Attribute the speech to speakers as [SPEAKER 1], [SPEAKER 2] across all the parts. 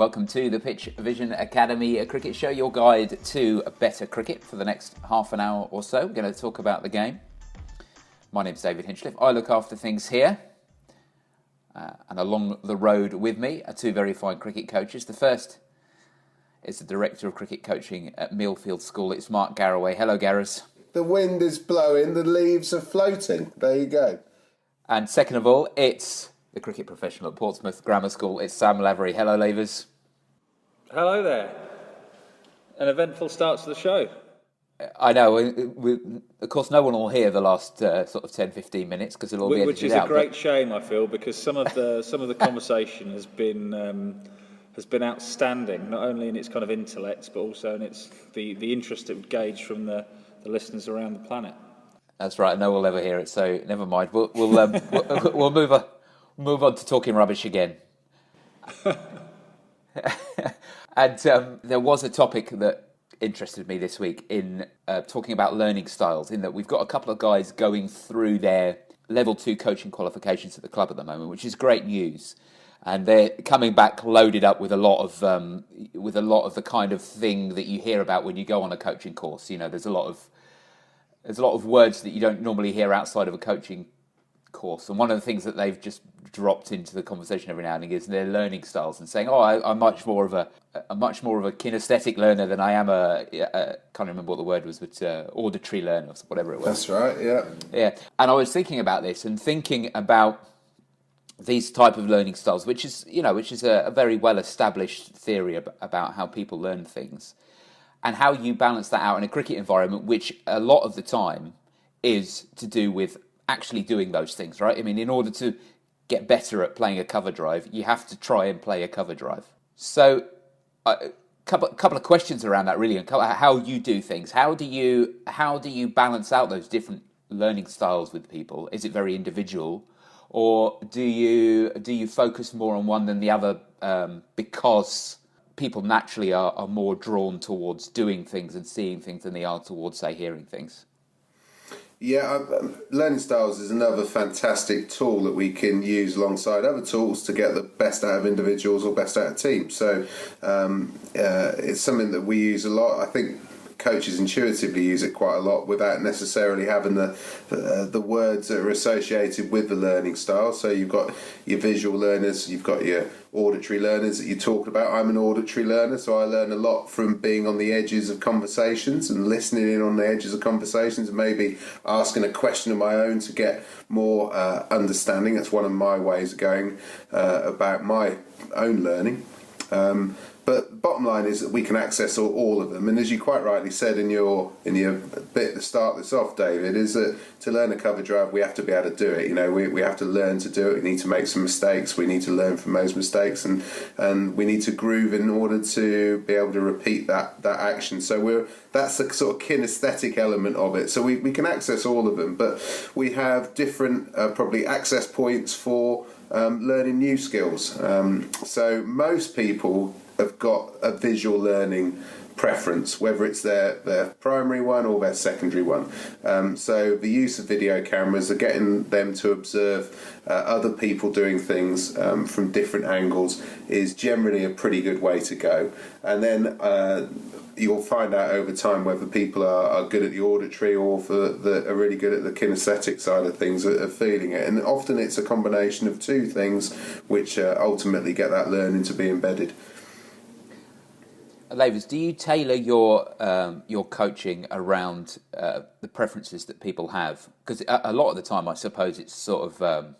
[SPEAKER 1] Welcome to the PitchVision Academy, a cricket show, your guide to better cricket for the next half an hour or so. We're going to talk about the game. My name's David Hinchliffe. I look after things here. And along the road with me are two very fine cricket coaches. The first is the Director of Cricket Coaching at Millfield School. It's Mark Garaway. Hello, Garras.
[SPEAKER 2] The wind is blowing, the leaves are floating. There you go.
[SPEAKER 1] And second of all, it's the cricket professional at Portsmouth Grammar School. It's Sam Lavery. Hello, Lavers.
[SPEAKER 3] Hello there. An eventful start to the show.
[SPEAKER 1] I know. Of course, no one will hear the last sort of 10, 15 minutes because it'll all be edited
[SPEAKER 3] out. Which is a great shame, I feel, because some of the conversation has been outstanding, not only in its kind of intellect, but also in its the interest it would gauge from the listeners around the planet. That's
[SPEAKER 1] right. No one will ever hear it, so never mind. We'll move on to talking rubbish again. And there was a topic that interested me this week in talking about learning styles, in that we've got a couple of guys going through their level 2 coaching qualifications at the club at the moment, which is great news. And they're coming back loaded up with a lot of the kind of thing that you hear about when you go on a coaching course. You know, there's a lot of words that you don't normally hear outside of a coaching course. And one of the things that they've just dropped into the conversation every now and again is their learning styles, and saying, I'm much more of a kinesthetic learner than I am I can't remember what the word was, but auditory learner, or whatever it was.
[SPEAKER 2] That's right, yeah.
[SPEAKER 1] Yeah. And I was thinking about this and thinking about these type of learning styles, which is a very well-established theory about how people learn things, and how you balance that out in a cricket environment, which a lot of the time is to do with actually doing those things, right? I mean, in order to get better at playing a cover drive, you have to try and play a cover drive. So, a couple of questions around that, really, and how you do things. How do you balance out those different learning styles with people? Is it very individual, or do you focus more on one than the other because people naturally are more drawn towards doing things and seeing things than they are towards, say, hearing things?
[SPEAKER 2] Yeah, learning styles is another fantastic tool that we can use alongside other tools to get the best out of individuals or best out of teams. So it's something that we use a lot. I think coaches intuitively use it quite a lot without necessarily having the words that are associated with the learning style. So you've got your visual learners, you've got your auditory learners that you talked about. I'm an auditory learner, so I learn a lot from being on the edges of conversations and listening in on the edges of conversations, and maybe asking a question of my own to get more understanding. That's one of my ways of going about my own learning. But bottom line is that we can access all of them, and as you quite rightly said in your bit to start this off, David, is that to learn a cover drive we have to be able to do it. You know, we have to learn to do it. We need to make some mistakes. We need to learn from those mistakes, and we need to groove in order to be able to repeat that action. So that's the sort of kinesthetic element of it. So we can access all of them, but we have different probably access points for learning new skills. So most people have got a visual learning preference, whether it's their primary one or their secondary one. So the use of video cameras are getting them to observe other people doing things from different angles is generally a pretty good way to go. And then you'll find out over time whether people are good at the auditory or are really good at the kinesthetic side of things, of feeling it. And often it's a combination of two things which ultimately get that learning to be embedded.
[SPEAKER 1] Lavers, do you tailor your coaching around the preferences that people have? Because a lot of the time, I suppose, it's sort of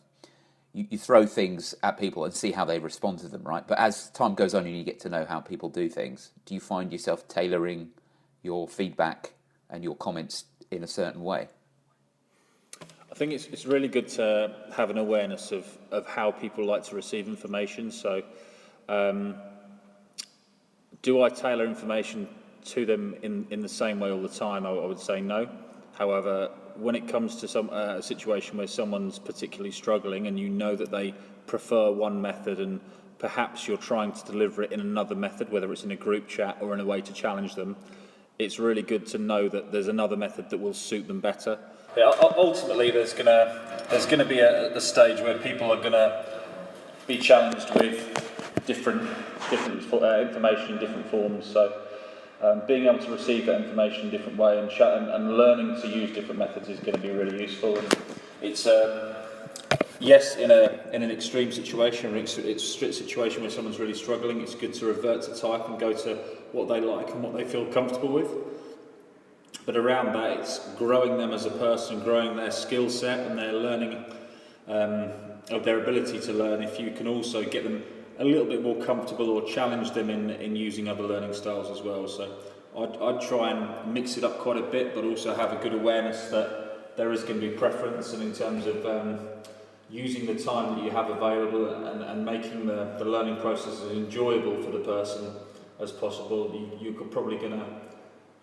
[SPEAKER 1] you throw things at people and see how they respond to them, right? But as time goes on and you get to know how people do things, do you find yourself tailoring your feedback and your comments in a certain way?
[SPEAKER 3] I think it's really good to have an awareness of how people like to receive information. So, do I tailor information to them in the same way all the time? I would say no. However, when it comes to a situation where someone's particularly struggling and you know that they prefer one method and perhaps you're trying to deliver it in another method, whether it's in a group chat or in a way to challenge them, it's really good to know that there's another method that will suit them better. Yeah, ultimately, there's gonna be a stage where people are gonna be challenged with different information in different forms. So being able to receive that information in a different way and learning to use different methods is going to be really useful. And it's yes, in an extreme situation, or it's a strict situation where someone's really struggling, it's good to revert to type and go to what they like and what they feel comfortable with. But around that, it's growing them as a person, growing their skill set and their learning, of their ability to learn. If you can also get them a little bit more comfortable or challenge them in using other learning styles as well. So I'd try and mix it up quite a bit, but also have a good awareness that there is going to be preference, and in terms of using the time that you have available and making the learning process as enjoyable for the person as possible, you're probably going to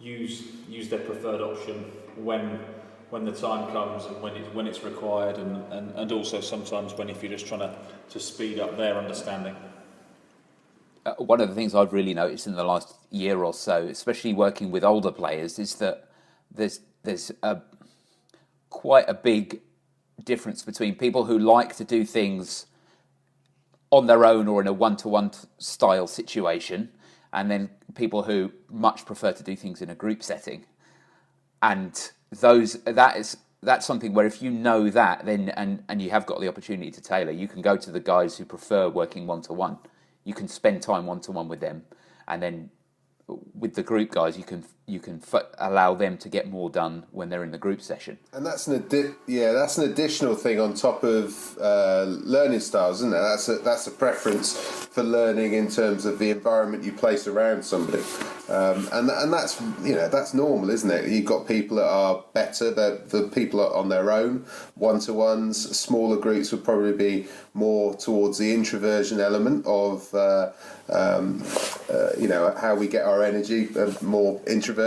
[SPEAKER 3] use their preferred option when the time comes and when it's required, and also sometimes if you're just trying to speed up their understanding.
[SPEAKER 1] One of the things I've really noticed in the last year or so, especially working with older players, is that there's quite a big difference between people who like to do things on their own or in a one-to-one style situation, and then people who much prefer to do things in a group setting. And that's something where if you know that, then and you have got the opportunity to tailor, you can go to the guys who prefer working one-to-one. You can spend time one-to-one with them, and then with the group guys, you can allow them to get more done when they're in the group session.
[SPEAKER 2] And that's an additional thing on top of learning styles, isn't it? That's a preference for learning in terms of the environment you place around somebody, and that's normal, isn't it? You've got people that are better, the people are on their own, one-to-ones. Smaller groups would probably be more towards the introversion element of how we get our energy, more introverted.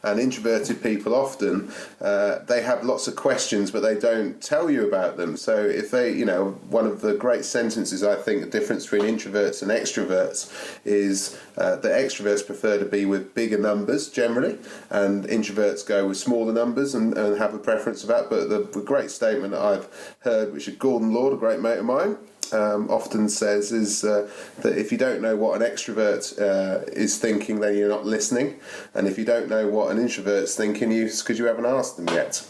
[SPEAKER 2] And introverted people often they have lots of questions, but they don't tell you about them. So if they, one of the great sentences, I think, the difference between introverts and extroverts is that extroverts prefer to be with bigger numbers generally, and introverts go with smaller numbers and have a preference for that. But the great statement that I've heard, which is Gordon Lord, a great mate of mine, often says, is that if you don't know what an extrovert is thinking, then you're not listening, and if you don't know what an introvert's thinking, it's because you haven't asked them yet.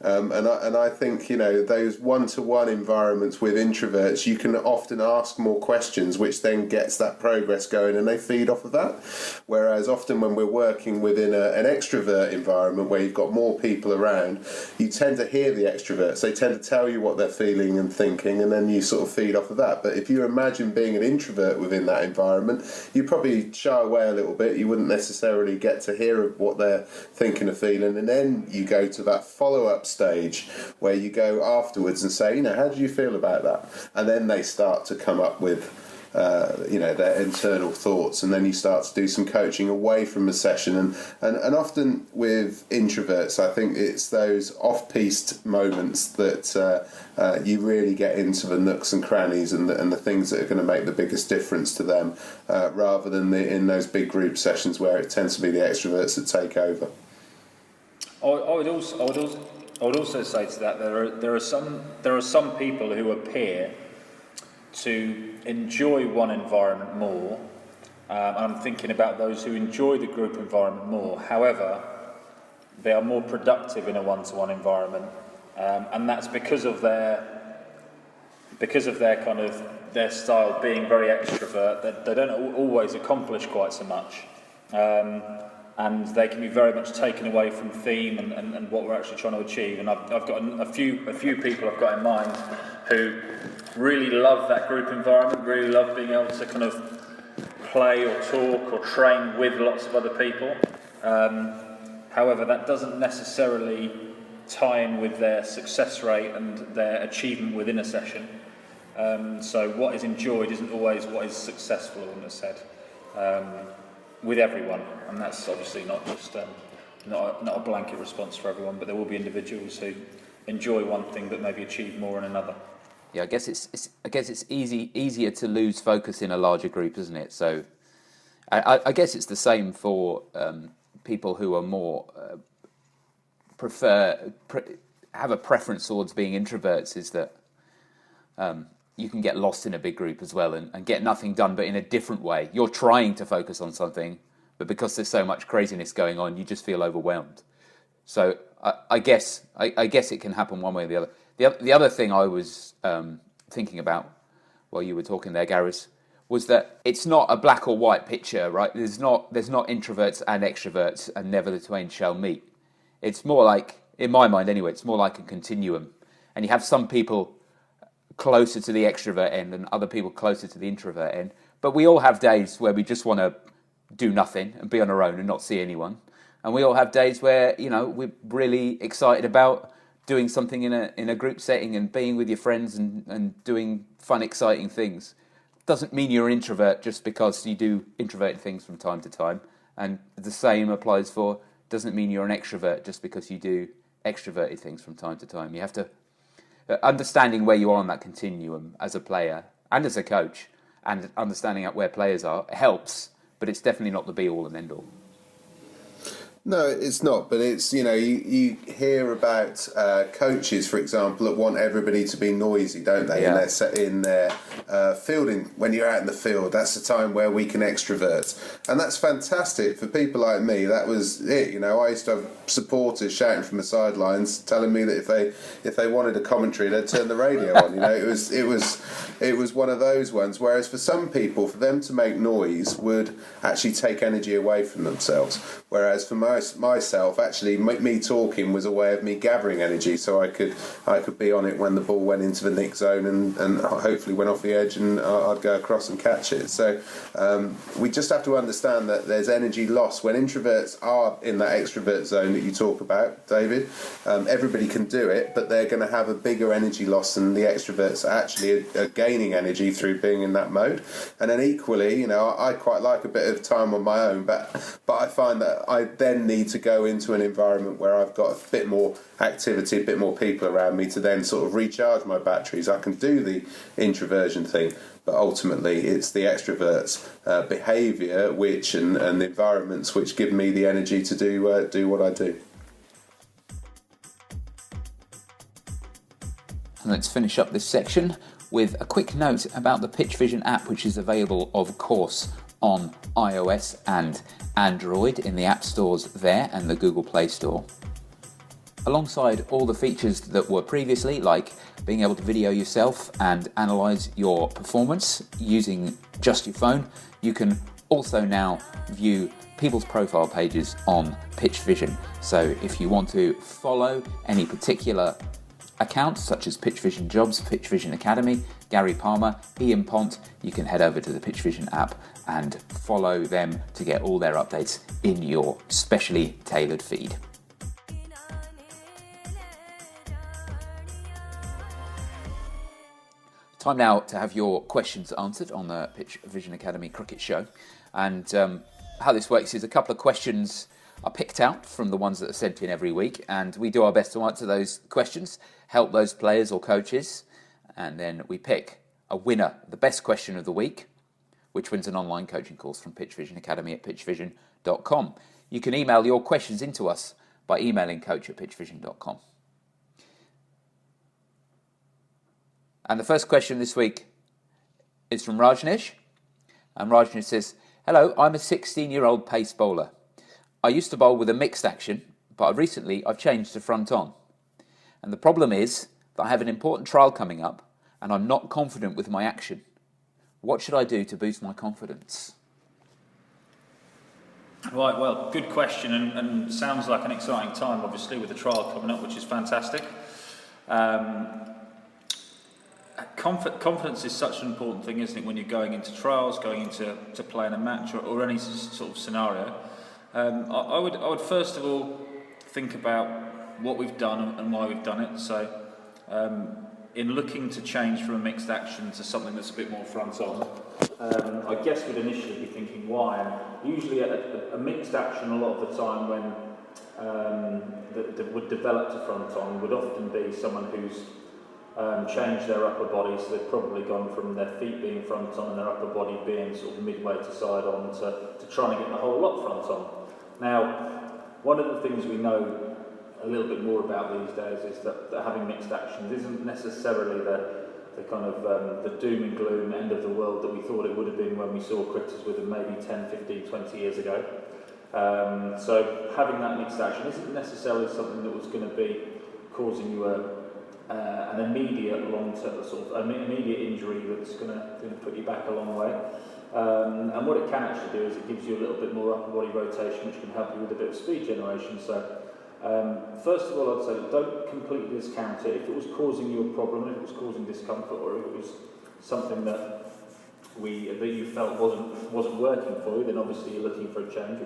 [SPEAKER 2] And I think, those one-to-one environments with introverts, you can often ask more questions, which then gets that progress going, and they feed off of that. Whereas often when we're working within an extrovert environment where you've got more people around, you tend to hear the extroverts. They tend to tell you what they're feeling and thinking, and then you sort of feed off of that. But if you imagine being an introvert within that environment, you probably shy away a little bit. You wouldn't necessarily get to hear what they're thinking or feeling, and then you go to that follow-up stage where you go afterwards and say, how do you feel about that? And then they start to come up with their internal thoughts, and then you start to do some coaching away from the session. And often with introverts, I think it's those off-piste moments that you really get into the nooks and crannies and the things that are going to make the biggest difference to them, rather than in those big group sessions where it tends to be the extroverts that take over.
[SPEAKER 3] I would also say to that, there are some people who appear to enjoy one environment more. I'm thinking about those who enjoy the group environment more. However, they are more productive in a one-to-one environment, and that's because of their kind of their style being very extrovert. That they don't always accomplish quite so much. And they can be very much taken away from theme and what we're actually trying to achieve. And I've got a few people I've got in mind who really love that group environment, really love being able to kind of play or talk or train with lots of other people. However, that doesn't necessarily tie in with their success rate and their achievement within a session. So what is enjoyed isn't always what is successful, I wouldn't have said. With everyone, and that's obviously not just not a blanket response for everyone, but there will be individuals who enjoy one thing but maybe achieve more in another.
[SPEAKER 1] Yeah, I guess it's easier to lose focus in a larger group, isn't it? So I guess it's the same for people who are more have a preference towards being introverts. Is that you can get lost in a big group as well and get nothing done, but in a different way. You're trying to focus on something, but because there's so much craziness going on, you just feel overwhelmed. So I guess it can happen one way or the other. The other thing I was thinking about while you were talking there, Gareth, was that it's not a black or white picture, right? There's not introverts and extroverts, and never the twain shall meet. It's more like, in my mind anyway, it's more like a continuum. And you have some people closer to the extrovert end and other people closer to the introvert end. But we all have days where we just want to do nothing and be on our own and not see anyone. And we all have days where, we're really excited about doing something in a group setting and being with your friends and doing fun, exciting things. Doesn't mean you're an introvert just because you do introverted things from time to time. And the same applies for, doesn't mean you're an extrovert just because you do extroverted things from time to time. You have to, understanding where you are on that continuum as a player and as a coach, and understanding out where players are helps, but it's definitely not the be-all and end-all.
[SPEAKER 2] No, it's not, but it's, you hear about coaches, for example, that want everybody to be noisy, don't they?
[SPEAKER 1] Yeah.
[SPEAKER 2] In their fielding, when you're out in the field, that's the time where we can extrovert. And that's fantastic for people like me. That was it, I used to have supporters shouting from the sidelines, telling me that if they wanted a commentary, they'd turn the radio on. It was one of those ones. Whereas for some people, for them to make noise would actually take energy away from themselves. Whereas for myself, actually, me talking was a way of me gathering energy, so I could be on it when the ball went into the nick zone and hopefully went off the edge, and I'd go across and catch it. So we just have to understand that there's energy loss when introverts are in that extrovert zone that you talk about, David. Everybody can do it, but they're going to have a bigger energy loss than the extroverts actually are gaining energy through being in that mode. And then equally, I quite like a bit of time on my own, but I find that I then need to go into an environment where I've got a bit more activity, a bit more people around me to then sort of recharge my batteries. I can do the introversion thing, but ultimately it's the extroverts' behaviour and the environments which give me the energy to do what I do.
[SPEAKER 1] And let's finish up this section with a quick note about the PitchVision app, which is available, of course, on iOS and Android in the app stores there and the Google Play Store. Alongside all the features that were previously, like being able to video yourself and analyse your performance using just your phone, you can also now view people's profile pages on PitchVision. So if you want to follow any particular accounts such as PitchVision Jobs, PitchVision Academy, Gary Palmer, Ian Pont, you can head over to the PitchVision app and follow them to get all their updates in your specially tailored feed. Time now to have your questions answered on the PitchVision Academy Cricket Show. And how this works is a couple of questions are picked out from the ones that are sent in every week, and we do our best to answer those questions, help those players or coaches, and then we pick a winner, the best question of the week, which wins an online coaching course from PitchVision Academy at pitchvision.com. You can email your questions into us by emailing coach@pitchvision.com. And the first question this week is from Rajneesh, and Rajneesh says, "Hello, I'm a 16-year-old pace bowler. I used to bowl with a mixed action, but recently I've changed to front on. And the problem is that I have an important trial coming up and I'm not confident with my action. What should I do to boost my confidence?"
[SPEAKER 3] Right, well, good question, and sounds like an exciting time, obviously, with the trial coming up, which is fantastic. Confidence is such an important thing, isn't it, when you're going into trials, going into playing a match or any sort of scenario. I would first of all think about what we've done and why we've done it. So, in looking to change from a mixed action to something that's a bit more front-on, I guess we'd initially be thinking why. And usually a mixed action, a lot of the time when that would develop to front-on, would often be someone who's changed their upper body, so they've probably gone from their feet being front-on and their upper body being sort of midway to side-on to trying to get the whole lot front-on. Now, one of the things we know a little bit more about these days is that having mixed actions isn't necessarily the kind of the doom and gloom end of the world that we thought it would have been when we saw cricketers with them maybe 10, 15, 20 years ago. So having that mixed action isn't necessarily something that was going to be causing you an immediate long-term sort of immediate injury that's going to put you back a long way. And what it can actually do is it gives you a little bit more upper body rotation, which can help you with a bit of speed generation. So first of all, I'd say don't completely discount it. If it was causing you a problem, if it was causing discomfort, or if it was something that you felt wasn't working for you, then obviously you're looking for a change,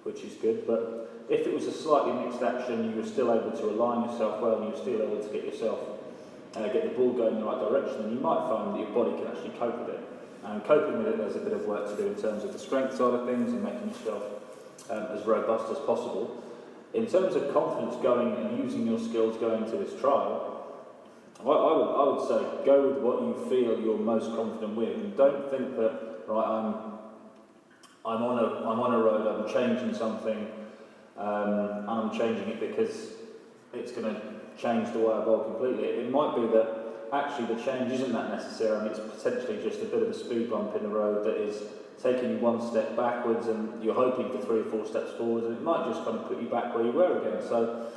[SPEAKER 3] which is good. But if it was a slightly mixed action, you were still able to align yourself well, and you were still able to get the ball going in the right direction, then you might find that your body can actually cope with it. And coping with it, there's a bit of work to do in terms of the strength side of things and making yourself as robust as possible. In terms of confidence going and using your skills going to this trial, I would say go with what you feel you're most confident with, and don't think that I'm on a road, I'm changing something, and I'm changing it because it's going to change the way I bowl completely. It might be that actually the change isn't that necessary, and it's potentially just a bit of a speed bump in the road that is taking you one step backwards, and you're hoping for 3 or 4 steps forwards, and it might just kind of put you back where you were again. So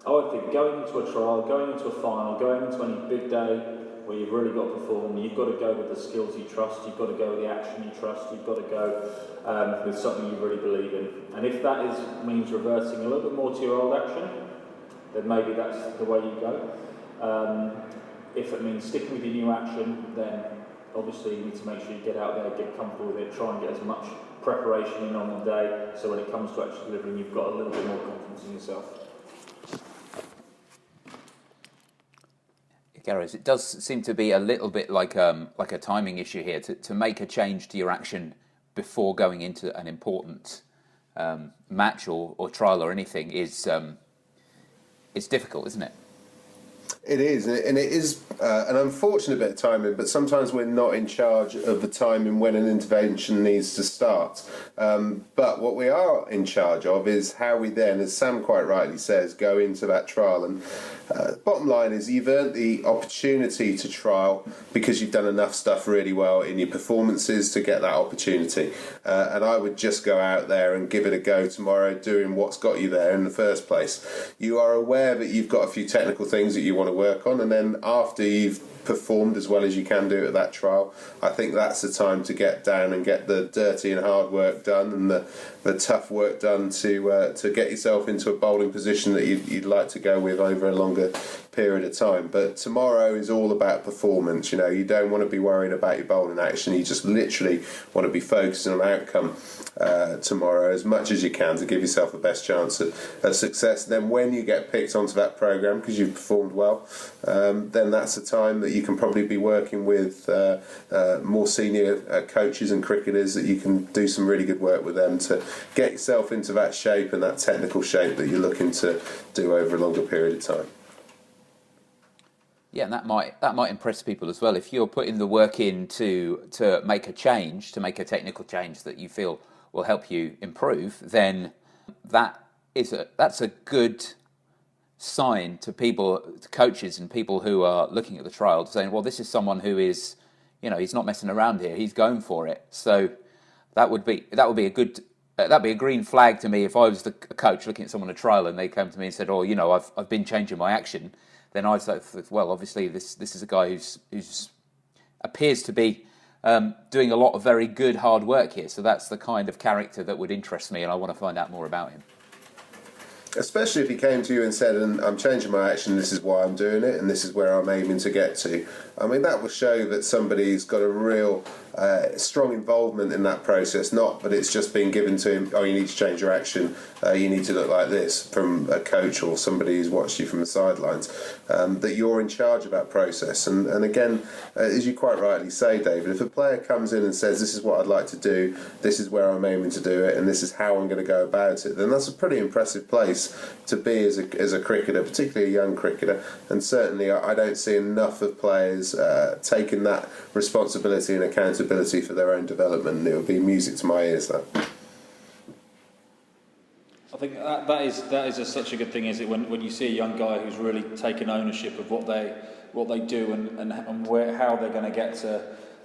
[SPEAKER 3] I would think going into a trial, going into a final, going into any big day where you've really got to perform, you've got to go with the skills you trust, you've got to go with the action you trust, you've got to go with something you really believe in. And if that means reversing a little bit more to your old action, then maybe that's the way you go. If it means sticking with your new action, then obviously you need to make sure you get out there, get comfortable with it, try and get as much preparation in on the day, so when it comes to actually delivering, you've got a little bit more confidence in yourself.
[SPEAKER 1] Gareth, it does seem to be a little bit like a timing issue here. To make a change to your action before going into an important match or trial or anything is difficult, isn't it?
[SPEAKER 2] It is, and it is an unfortunate bit of timing, but sometimes we're not in charge of the timing when an intervention needs to start. But what we are in charge of is how we then, as Sam quite rightly says, go into that trial. And bottom line is you've earned the opportunity to trial because you've done enough stuff really well in your performances to get that opportunity. And I would just go out there and give it a go tomorrow, doing what's got you there in the first place. You are aware that you've got a few technical things that you want to work on, and then after you've performed as well as you can do at that trial, I think that's the time to get down and get the dirty and hard work done and the tough work done to get yourself into a bowling position that you'd like to go with over a longer period of time. But tomorrow is all about performance. You know, you don't want to be worrying about your bowling action. You just literally want to be focusing on outcome tomorrow as much as you can to give yourself the best chance of success. Then when you get picked onto that programme because you've performed well, then that's the time that you can probably be working with more senior coaches and cricketers, that you can do some really good work with them to get yourself into that shape and that technical shape that you're looking to do over a longer period of time.
[SPEAKER 1] Yeah, and that might impress people as well. If you're putting the work in to make a change, to make a technical change that you feel will help you improve, then that's a good sign to people, to coaches and people who are looking at the trial, saying, well, this is someone who is, he's not messing around here, he's going for it. So that would be a good. That'd be a green flag to me if I was the coach looking at someone at a trial and they came to me and said, "Oh, I've been changing my action." Then I'd say, "Well, obviously this is a guy who's appears to be doing a lot of very good hard work here. So that's the kind of character that would interest me, and I want to find out more about him."
[SPEAKER 2] Especially if he came to you and said, "And I'm changing my action, this is why I'm doing it, and this is where I'm aiming to get to." I mean, that will show that somebody's got a real strong involvement in that process, not that it's just been given to him, "Oh, you need to change your action, you need to look like this," from a coach or somebody who's watched you from the sidelines, that you're in charge of that process. And again, as you quite rightly say, David, if a player comes in and says, "This is what I'd like to do, this is where I'm aiming to do it, and this is how I'm going to go about it," then that's a pretty impressive place to be as a cricketer, particularly a young cricketer. And certainly I don't see enough of players taking that responsibility and accountability for their own development, and it would be music to my ears, that.
[SPEAKER 3] I think that is such a good thing, is it, when you see a young guy who's really taken ownership of what they do and how they're going to get to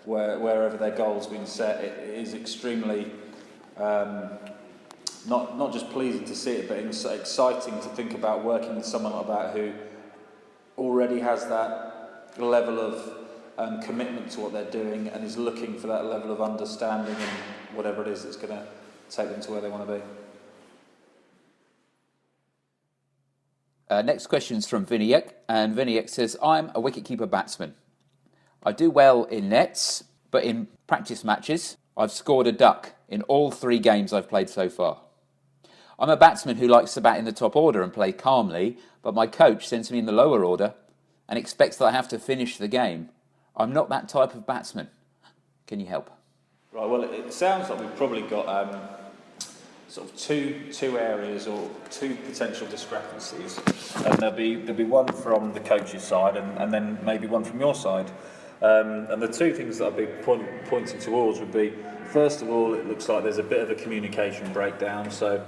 [SPEAKER 3] wherever their goal's been set. It is extremely not just pleasing to see it, but it's exciting to think about working with someone like that who already has that level of commitment to what they're doing and is looking for that level of understanding and whatever it is that's going to take them to where they want to be.
[SPEAKER 1] Next question is from Viniek, and Viniek says, I'm a wicketkeeper batsman. I do well in nets, but in practice matches, I've scored a duck in all 3 games I've played so far. I'm a batsman who likes to bat in the top order and play calmly, but my coach sends me in the lower order and expects that I have to finish the game. I'm not that type of batsman. Can you help?
[SPEAKER 3] Right, well, it sounds like we've probably got sort of two areas or 2 potential discrepancies, and there'll be one from the coach's side and then maybe one from your side. And the 2 things that I'll be pointing towards would be, first of all, it looks like there's a bit of a communication breakdown, so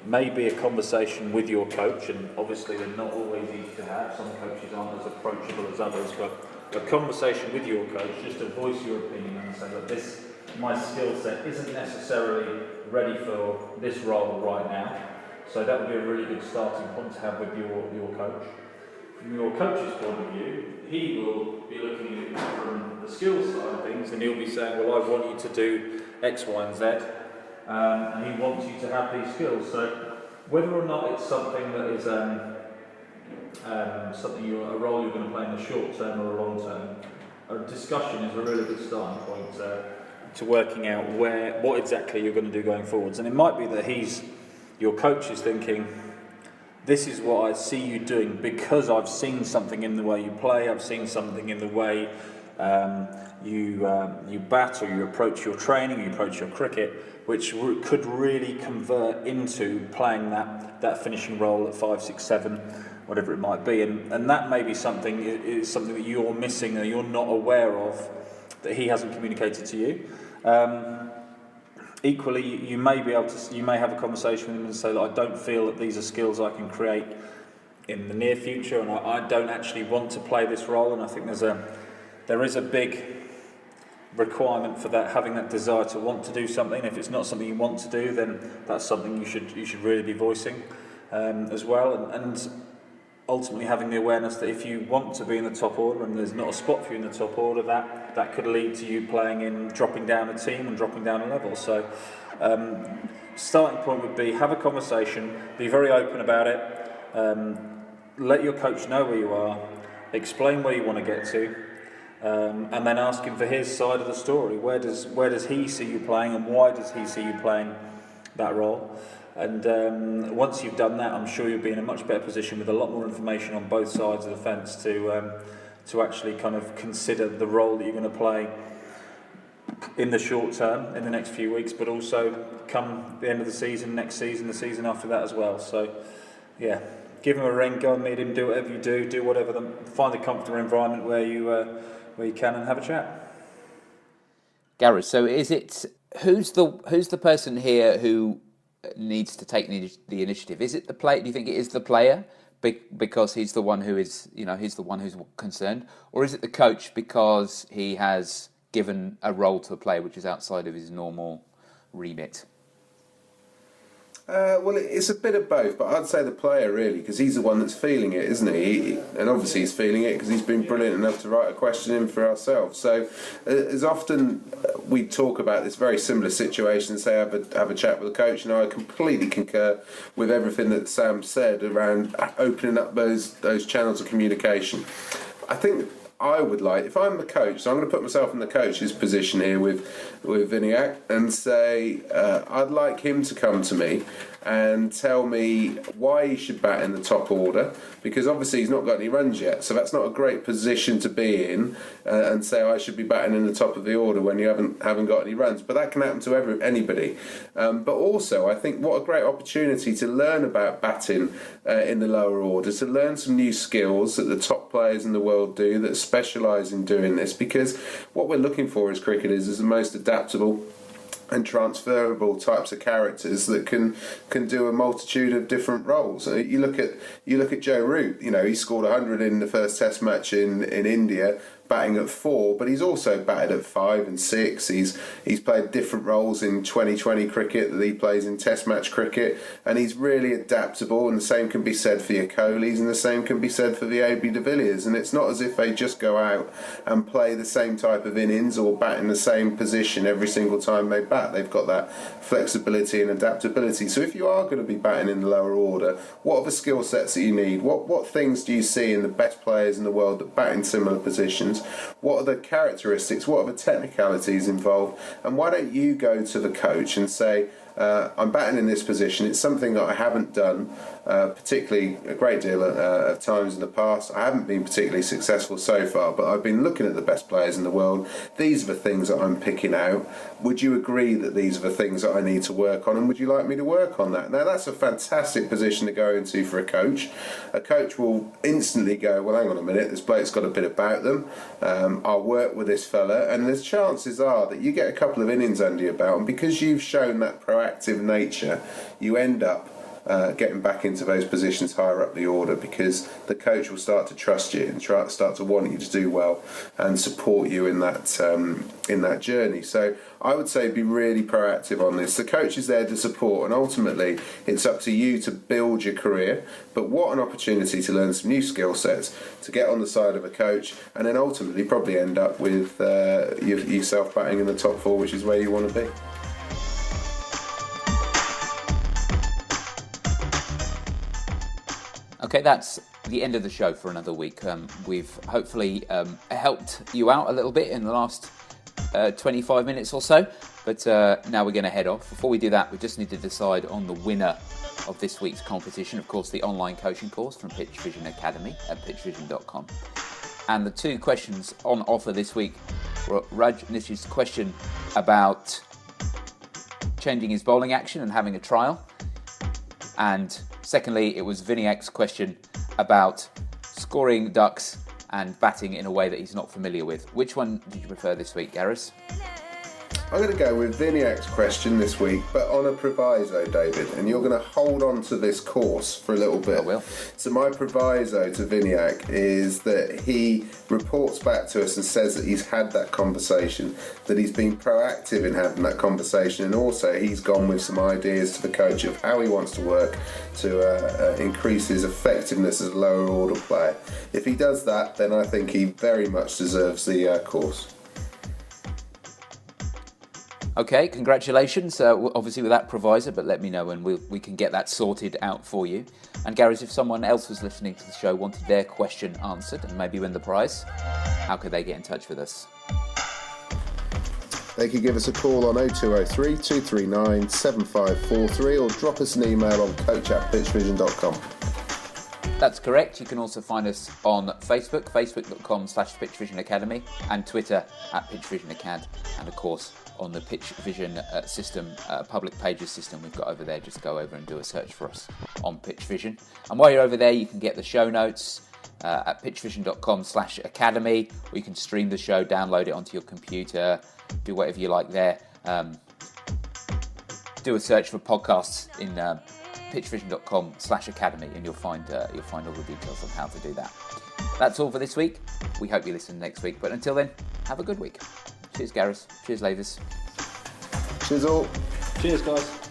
[SPEAKER 3] maybe a conversation with your coach, and obviously they're not always easy to have. Some coaches aren't as approachable as others, but a conversation with your coach just to voice your opinion and say that my skill set isn't necessarily ready for this role right now. So that would be a really good starting point to have with your coach. From your coach's point of view, he will be looking at it from the skills side of things, and he'll be saying, well, I want you to do X, Y, and Z, and he wants you to have these skills. So whether or not it's something that is a role you're going to play in the short term or a long term, a discussion is a really good starting point to working out what exactly you're going to do going forwards. And it might be that your coach is thinking, this is what I see you doing because I've seen something in the way you play, I've seen something in the way you bat or you approach your training, you approach your cricket, which could really convert into playing that finishing role at 5, 6, 7, whatever it might be. And that may be something that you're missing or you're not aware of, that he hasn't communicated to you. Equally, you may have a conversation with him and say, I don't feel that these are skills I can create in the near future, and I don't actually want to play this role. And I think there is a big requirement for that, having that desire to want to do something. If it's not something you want to do, then that's something you should really be voicing as well. And ultimately having the awareness that if you want to be in the top order and there's not a spot for you in the top order, that could lead to you dropping down a team and dropping down a level. So starting point would be, have a conversation, be very open about it, let your coach know where you are, explain where you want to get to, and then ask him for his side of the story. Where does he see you playing, and why does he see you playing that role? And once you've done that, I'm sure you'll be in a much better position with a lot more information on both sides of the fence to actually kind of consider the role that you're going to play in the short term, in the next few weeks, but also come the end of the season, next season, the season after that as well. So, yeah, give him a ring, go and meet him, do whatever you do whatever, find a comfortable environment where you can, and have a chat.
[SPEAKER 1] Gareth, so who's the person here who needs to take the initiative? Is it the player? Do you think it is the player because he's the one who's concerned, or is it the coach because he has given a role to a player which is outside of his normal remit?
[SPEAKER 2] Well, it's a bit of both, but I'd say the player really, because he's the one that's feeling it, isn't he? And obviously he's feeling it because he's been brilliant enough to write a question in for ourselves. So as often we talk about this very similar situation, say have a chat with a coach, and I completely concur with everything that Sam said around opening up those channels of communication. I think I would like, if I'm the coach, so I'm going to put myself in the coach's position here with Viniak and say I'd like him to come to me and tell me why he should bat in the top order, because obviously he's not got any runs yet, so that's not a great position to be in, and say I should be batting in the top of the order when you haven't got any runs. But that can happen to anybody. But also, I think what a great opportunity to learn about batting in the lower order, to learn some new skills that the top players in the world do that specialise in doing this, because what we're looking for as cricketers is the most adaptable and transferable types of characters that can do a multitude of different roles. You look at Joe Root. He scored 100 in the first Test match in India, batting at 4, but he's also batted at 5 and 6. He's played different roles in 2020 cricket that he plays in Test match cricket, and he's really adaptable. And the same can be said for your Kohlis, and the same can be said for the AB de Villiers. And it's not as if they just go out and play the same type of innings or bat in the same position every single time they bat. They've got that flexibility and adaptability. So if you are going to be batting in the lower order, what are the skill sets that you need? What things do you see in the best players in the world that bat in similar positions? What are the characteristics? What are the technicalities involved? And why don't you go to the coach and say, I'm batting in this position. It's something that I haven't done particularly a great deal of times in the past. I haven't been particularly successful so far, but I've been looking at the best players in the world. These are the things that I'm picking out. Would you agree that these are the things that I need to work on, and would you like me to work on that? Now, that's a fantastic position to go into for a coach. A coach will instantly go, well, hang on a minute, this bloke's got a bit about them. I'll work with this fella, and the chances are that you get a couple of innings under your belt, and because you've shown that proactive nature, you end up getting back into those positions higher up the order, because the coach will start to trust you and start to want you to do well and support you in that journey. So I would say be really proactive on this. The coach is there to support, and ultimately it's up to you to build your career. But what an opportunity to learn some new skill sets, to get on the side of a coach, and then ultimately probably end up with yourself batting in the top 4, which is where you want to be.
[SPEAKER 1] Okay, that's the end of the show for another week. We've hopefully helped you out a little bit in the last 25 minutes or so, but now we're going to head off. Before we do that, we just need to decide on the winner of this week's competition. Of course, the online coaching course from PitchVision Academy at pitchvision.com. And the two questions on offer this week were Rajnish's question about changing his bowling action and having a trial, and secondly, it was Viniak's question about scoring ducks and batting in a way that he's not familiar with. Which one did you prefer this week, Gareth?
[SPEAKER 2] I'm going to go with Viniak's question this week, but on a proviso, David, and you're going to hold on to this course for a little bit.
[SPEAKER 1] I will.
[SPEAKER 2] So my proviso to Viniak is that he reports back to us and says that he's had that conversation, that he's been proactive in having that conversation, and also he's gone with some ideas to the coach of how he wants to work to increase his effectiveness as a lower order player. If he does that, then I think he very much deserves the course.
[SPEAKER 1] Okay, congratulations, obviously with that proviso, but let me know and we can get that sorted out for you. And Gareth, if someone else was listening to the show wanted their question answered and maybe win the prize, how could they get in touch with us?
[SPEAKER 2] They could give us a call on 0203 239 7543 or drop us an email on coach@pitchvision.com.
[SPEAKER 1] That's correct. You can also find us on Facebook, facebook.com/PitchVision Academy, and Twitter @PitchVision Acad, and of course on the PitchVision system, public pages system we've got over there. Just go over and do a search for us on PitchVision. And while you're over there, you can get the show notes at pitchvision.com/academy, or you can stream the show, download it onto your computer, do whatever you like there. Do a search for podcasts in pitchvision.com/academy, and you'll find all the details on how to do that. That's all for this week. We hope you listen next week, but until then, have a good week. Cheers, Gareth. Cheers, Lavis.
[SPEAKER 2] Cheers all.
[SPEAKER 3] Cheers, guys.